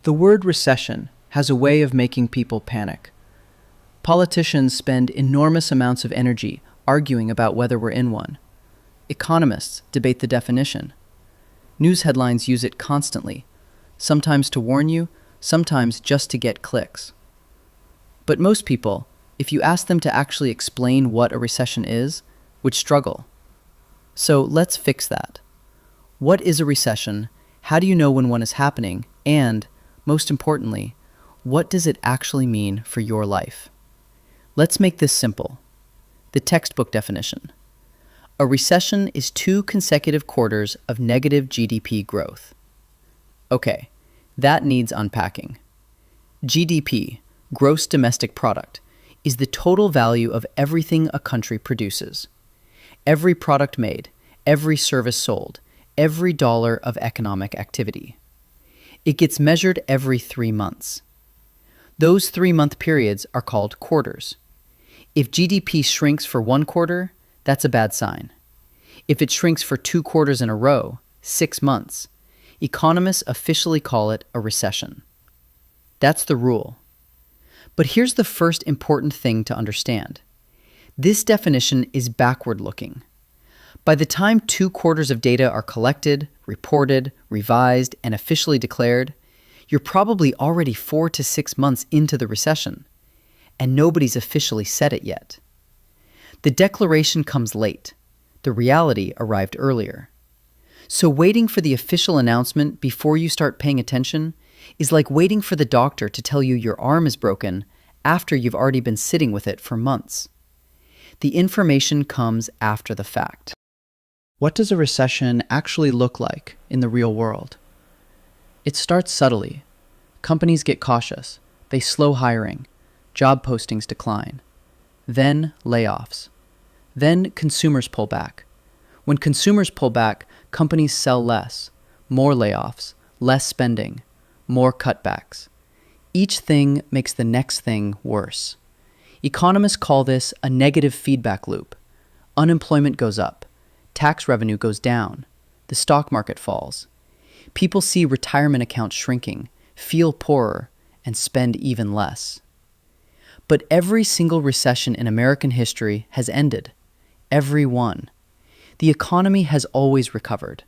The word recession has a way of making people panic. Politicians spend enormous amounts of energy arguing about whether we're in one. Economists debate the definition. News headlines use it constantly, sometimes to warn you, sometimes just to get clicks. But most people, if you ask them to actually explain what a recession is, would struggle. So let's fix that. What is a recession? How do you know when one is happening? And, most importantly, what does it actually mean for your life? Let's make this simple. The textbook definition. A recession is 2 consecutive quarters of negative GDP growth. Okay, that needs unpacking. GDP, gross domestic product, is the total value of everything a country produces. Every product made, every service sold, every dollar of economic activity. It gets measured every 3 months. Those 3-month periods are called quarters. If GDP shrinks for 1 quarter, that's a bad sign. If it shrinks for 2 quarters in a row, 6 months, economists officially call it a recession. That's the rule. But here's the first important thing to understand. This definition is backward-looking. By the time 2 quarters of data are collected, reported, revised, and officially declared, you're probably already 4 to 6 months into the recession, and nobody's officially said it yet. The declaration comes late. The reality arrived earlier. So waiting for the official announcement before you start paying attention is like waiting for the doctor to tell you your arm is broken after you've already been sitting with it for months. The information comes after the fact. What does a recession actually look like in the real world? It starts subtly. Companies get cautious. They slow hiring. Job postings decline. Then layoffs. Then consumers pull back. When consumers pull back, companies sell less. More layoffs, less spending, more cutbacks. Each thing makes the next thing worse. Economists call this a negative feedback loop. Unemployment goes up. Tax revenue goes down. The stock market falls. People see retirement accounts shrinking, feel poorer, and spend even less. But every single recession in American history has ended. Every one. The economy has always recovered.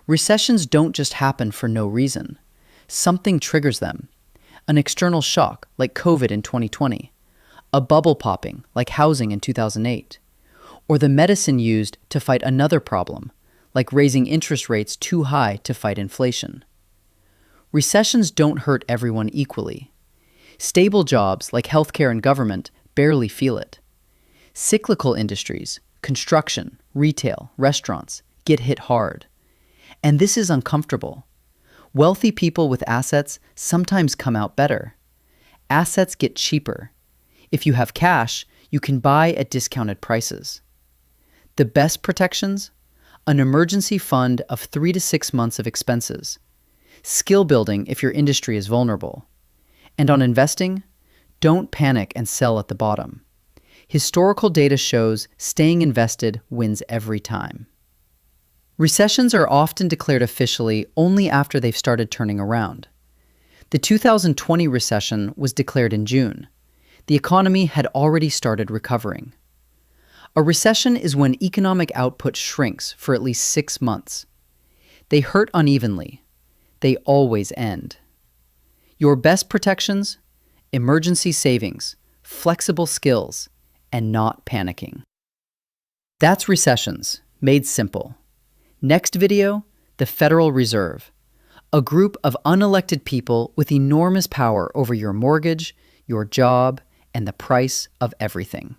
Recessions don't just happen for no reason. Something triggers them. An external shock, like COVID in 2020. A bubble popping, like housing in 2008. Or the medicine used to fight another problem, like raising interest rates too high to fight inflation. Recessions don't hurt everyone equally. Stable jobs like healthcare and government barely feel it. Cyclical industries, construction, retail, restaurants get hit hard. And this is uncomfortable. Wealthy people with assets sometimes come out better. Assets get cheaper. If you have cash, you can buy at discounted prices. The best protections? An emergency fund of 3 to 6 months of expenses. Skill building if your industry is vulnerable. And on investing, don't panic and sell at the bottom. Historical data shows staying invested wins every time. Recessions are often declared officially only after they've started turning around. The 2020 recession was declared in June. The economy had already started recovering. A recession is when economic output shrinks for at least 6 months. They hurt unevenly. They always end. Your best protections? Emergency savings, flexible skills, and not panicking. That's recessions, made simple. Next video, the Federal Reserve, a group of unelected people with enormous power over your mortgage, your job, and the price of everything.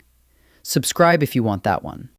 Subscribe if you want that one.